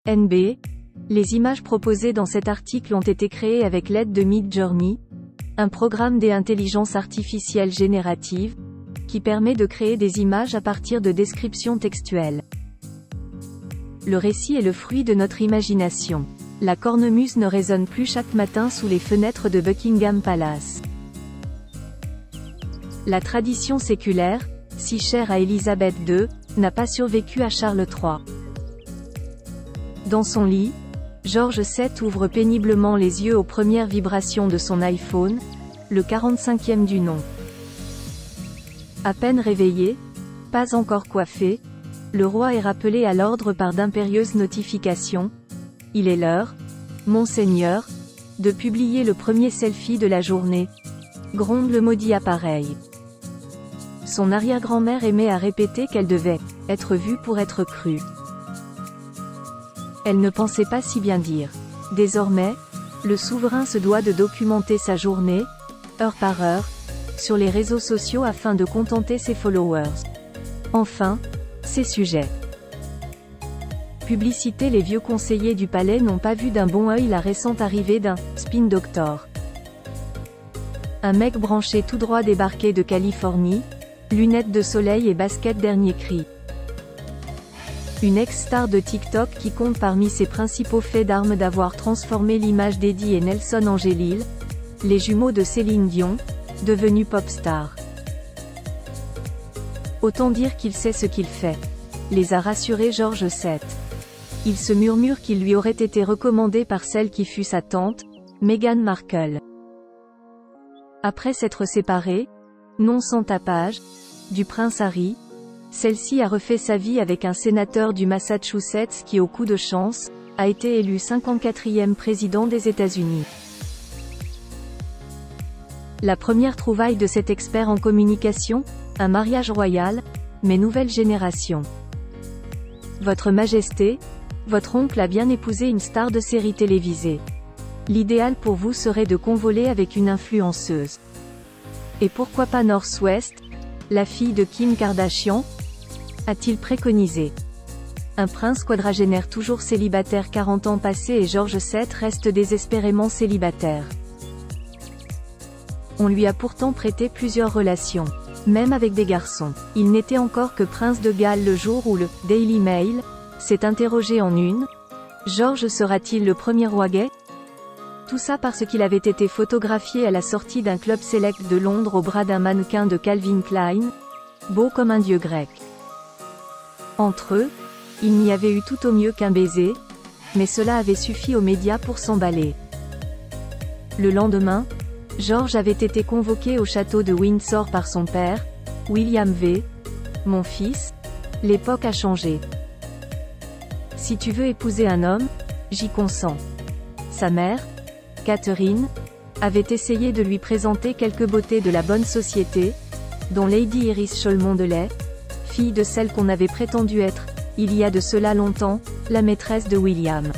NB. Les images proposées dans cet article ont été créées avec l'aide de Midjourney, un programme d'intelligence artificielle générative, qui permet de créer des images à partir de descriptions textuelles. Le récit est le fruit de notre imagination. La cornemuse ne résonne plus chaque matin sous les fenêtres de Buckingham Palace. La tradition séculaire, si chère à Élisabeth II, n'a pas survécu à Charles III. Dans son lit, George VII ouvre péniblement les yeux aux premières vibrations de son iPhone, le 45e du nom. À peine réveillé, pas encore coiffé, le roi est rappelé à l'ordre par d'impérieuses notifications. Il est l'heure, Monseigneur, de publier le premier selfie de la journée, gronde le maudit appareil. Son arrière-grand-mère aimait à répéter qu'elle devait être vue pour être crue. Elle ne pensait pas si bien dire. Désormais, le souverain se doit de documenter sa journée, heure par heure, sur les réseaux sociaux afin de contenter ses followers. Enfin, ses sujets. Publicité. Les vieux conseillers du palais n'ont pas vu d'un bon œil la récente arrivée d'un « spin doctor ». Un mec branché tout droit débarqué de Californie, lunettes de soleil et basket dernier cri. Une ex-star de TikTok qui compte parmi ses principaux faits d'armes d'avoir transformé l'image d'Eddie et Nelson Angélil, les jumeaux de Céline Dion, devenus pop stars. Autant dire qu'il sait ce qu'il fait, les a rassurés George VII. Il se murmure qu'il lui aurait été recommandé par celle qui fut sa tante, Meghan Markle. Après s'être séparés, non sans tapage, du prince Harry, celle-ci a refait sa vie avec un sénateur du Massachusetts qui au coup de chance, a été élu 54e président des États-Unis. La première trouvaille de cet expert en communication, un mariage royal, mais nouvelle génération. Votre Majesté, votre oncle a bien épousé une star de série télévisée. L'idéal pour vous serait de convoler avec une influenceuse. Et pourquoi pas Northwest, la fille de Kim Kardashian, a-t-il préconisé. Un prince quadragénaire toujours célibataire 40 ans passés et George VII reste désespérément célibataire. On lui a pourtant prêté plusieurs relations, même avec des garçons. Il n'était encore que prince de Galles le jour où le Daily Mail s'est interrogé en une. George sera-t-il le premier roi gay? Tout ça parce qu'il avait été photographié à la sortie d'un club select de Londres au bras d'un mannequin de Calvin Klein, beau comme un dieu grec. Entre eux, il n'y avait eu tout au mieux qu'un baiser, mais cela avait suffi aux médias pour s'emballer. Le lendemain, George avait été convoqué au château de Windsor par son père, William V. Mon fils, l'époque a changé. Si tu veux épouser un homme, j'y consens. Sa mère, Catherine, avait essayé de lui présenter quelques beautés de la bonne société, dont Lady Iris Cholmondeley, fille de celle qu'on avait prétendu être, il y a de cela longtemps, la maîtresse de William.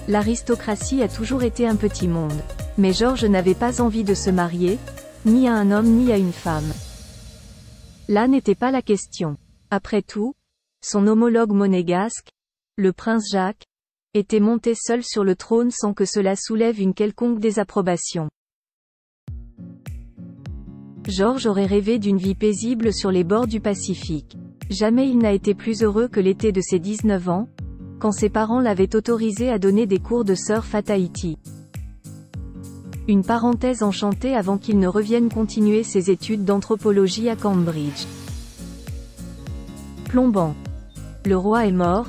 L'aristocratie a toujours été un petit monde. Mais George n'avait pas envie de se marier, ni à un homme ni à une femme. Là n'était pas la question. Après tout, son homologue monégasque, le prince Jacques, était monté seul sur le trône sans que cela soulève une quelconque désapprobation. George aurait rêvé d'une vie paisible sur les bords du Pacifique. Jamais il n'a été plus heureux que l'été de ses 19 ans, quand ses parents l'avaient autorisé à donner des cours de surf à Tahiti. Une parenthèse enchantée avant qu'il ne revienne continuer ses études d'anthropologie à Cambridge. Plombant. Le roi est mort,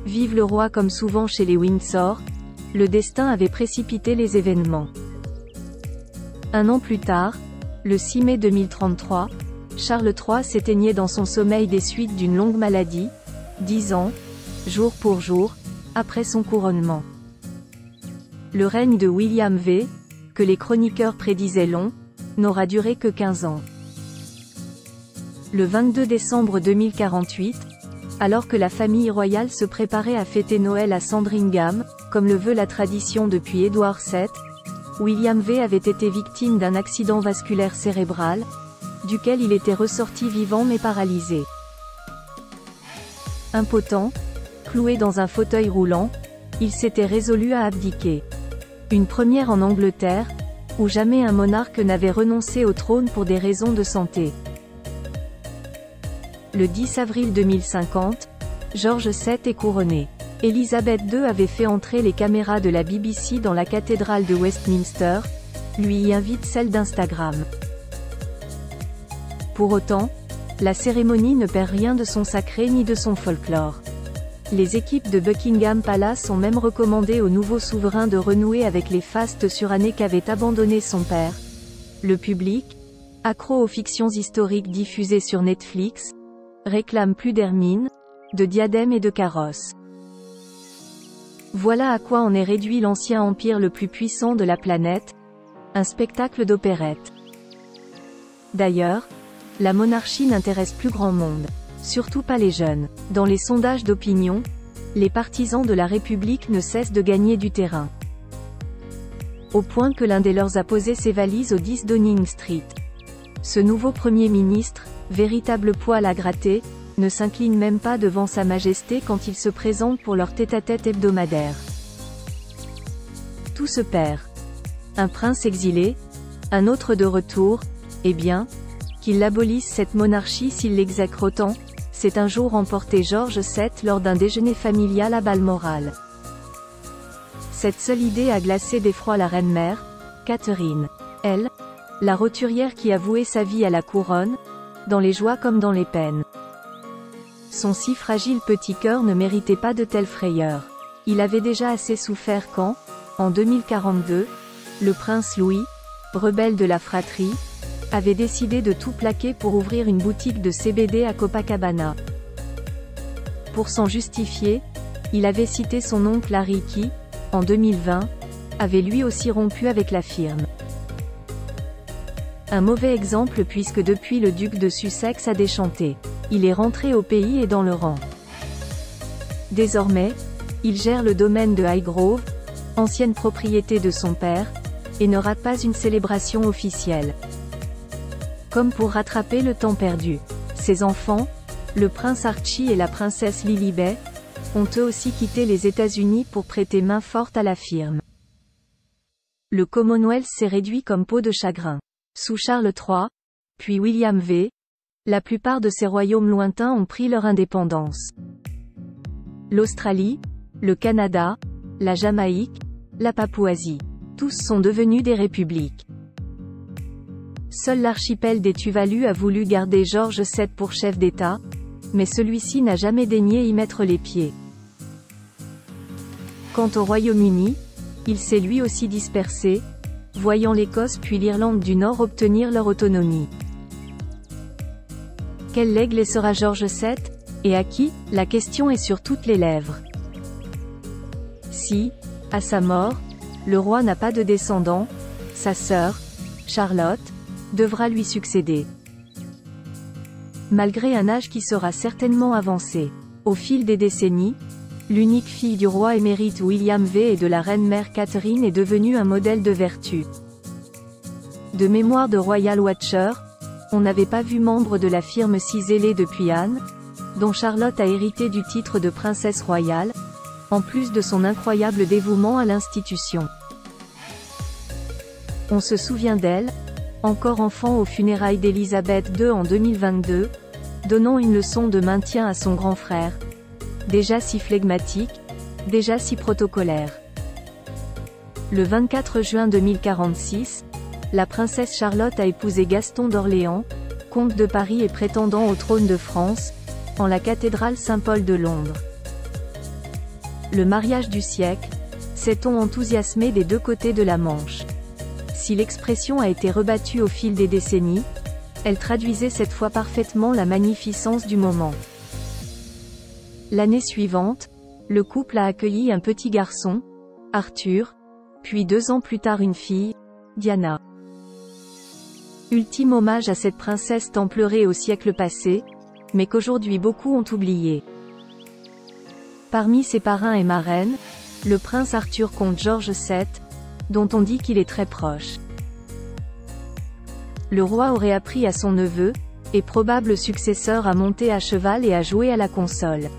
vive le roi. Comme souvent chez les Windsor, le destin avait précipité les événements. Un an plus tard, le 6 mai 2033, Charles III s'éteignait dans son sommeil des suites d'une longue maladie, 10 ans, jour pour jour, après son couronnement. Le règne de William V, que les chroniqueurs prédisaient long, n'aura duré que 15 ans. Le 22 décembre 2048, alors que la famille royale se préparait à fêter Noël à Sandringham, comme le veut la tradition depuis Édouard VII, William V avait été victime d'un accident vasculaire cérébral, duquel il était ressorti vivant mais paralysé. Impotent, cloué dans un fauteuil roulant, il s'était résolu à abdiquer. Une première en Angleterre, où jamais un monarque n'avait renoncé au trône pour des raisons de santé. Le 10 avril 2050, George VII est couronné. Élisabeth II avait fait entrer les caméras de la BBC dans la cathédrale de Westminster, lui y invite celle d'Instagram. Pour autant, la cérémonie ne perd rien de son sacré ni de son folklore. Les équipes de Buckingham Palace ont même recommandé au nouveau souverain de renouer avec les fastes surannés qu'avait abandonné son père. Le public, accro aux fictions historiques diffusées sur Netflix, réclame plus d'hermine, de diadèmes et de carrosses. Voilà à quoi en est réduit l'ancien empire le plus puissant de la planète, un spectacle d'opérette. D'ailleurs, la monarchie n'intéresse plus grand monde, surtout pas les jeunes. Dans les sondages d'opinion, les partisans de la République ne cessent de gagner du terrain. Au point que l'un des leurs a posé ses valises au 10 Downing Street. Ce nouveau Premier ministre, véritable poil à gratter, ne s'incline même pas devant Sa Majesté quand il se présente pour leur tête-à-tête hebdomadaire. Tout se perd. Un prince exilé, un autre de retour, eh bien, qu'il abolisse cette monarchie s'il l'exècre autant, c'est un jour emporté George VII lors d'un déjeuner familial à Balmoral. Cette seule idée a glacé d'effroi la reine-mère, Catherine. Elle, la roturière qui a voué sa vie à la couronne, dans les joies comme dans les peines. Son si fragile petit cœur ne méritait pas de telles frayeurs. Il avait déjà assez souffert quand, en 2042, le prince Louis, rebelle de la fratrie, avait décidé de tout plaquer pour ouvrir une boutique de CBD à Copacabana. Pour s'en justifier, il avait cité son oncle Harry qui, en 2020, avait lui aussi rompu avec la firme. Un mauvais exemple puisque depuis le duc de Sussex a déchanté. Il est rentré au pays et dans le rang. Désormais, il gère le domaine de Highgrove, ancienne propriété de son père, et ne rate pas une célébration officielle. Comme pour rattraper le temps perdu. Ses enfants, le prince Archie et la princesse Lilibet, ont eux aussi quitté les États-Unis pour prêter main forte à la firme. Le Commonwealth s'est réduit comme peau de chagrin. Sous Charles III, puis William V, la plupart de ces royaumes lointains ont pris leur indépendance. L'Australie, le Canada, la Jamaïque, la Papouasie, tous sont devenus des républiques. Seul l'archipel des Tuvalu a voulu garder George VII pour chef d'État, mais celui-ci n'a jamais daigné y mettre les pieds. Quant au Royaume-Uni, il s'est lui aussi dispersé, voyant l'Écosse puis l'Irlande du Nord obtenir leur autonomie. Quel legs laissera George VII, et à qui? La question est sur toutes les lèvres. Si, à sa mort, le roi n'a pas de descendant, sa sœur, Charlotte, devra lui succéder. Malgré un âge qui sera certainement avancé. Au fil des décennies, l'unique fille du roi émérite William V et de la reine-mère Catherine est devenue un modèle de vertu. De mémoire de Royal Watcher, on n'avait pas vu membre de la firme si zélée depuis Anne, dont Charlotte a hérité du titre de princesse royale, en plus de son incroyable dévouement à l'institution. On se souvient d'elle, encore enfant aux funérailles d'Élisabeth II en 2022, donnant une leçon de maintien à son grand frère, déjà si flegmatique, déjà si protocolaire. Le 24 juin 2046, la princesse Charlotte a épousé Gaston d'Orléans, comte de Paris et prétendant au trône de France, en la cathédrale Saint-Paul de Londres. Le mariage du siècle, s'est-on enthousiasmé des deux côtés de la Manche. Si l'expression a été rebattue au fil des décennies, elle traduisait cette fois parfaitement la magnificence du moment. L'année suivante, le couple a accueilli un petit garçon, Arthur, puis 2 ans plus tard une fille, Diana. Ultime hommage à cette princesse tant pleurée au siècle passé, mais qu'aujourd'hui beaucoup ont oublié. Parmi ses parrains et marraines, le prince Arthur compte George VII, dont on dit qu'il est très proche. Le roi aurait appris à son neveu, et probable successeur à monter à cheval et à jouer à la console.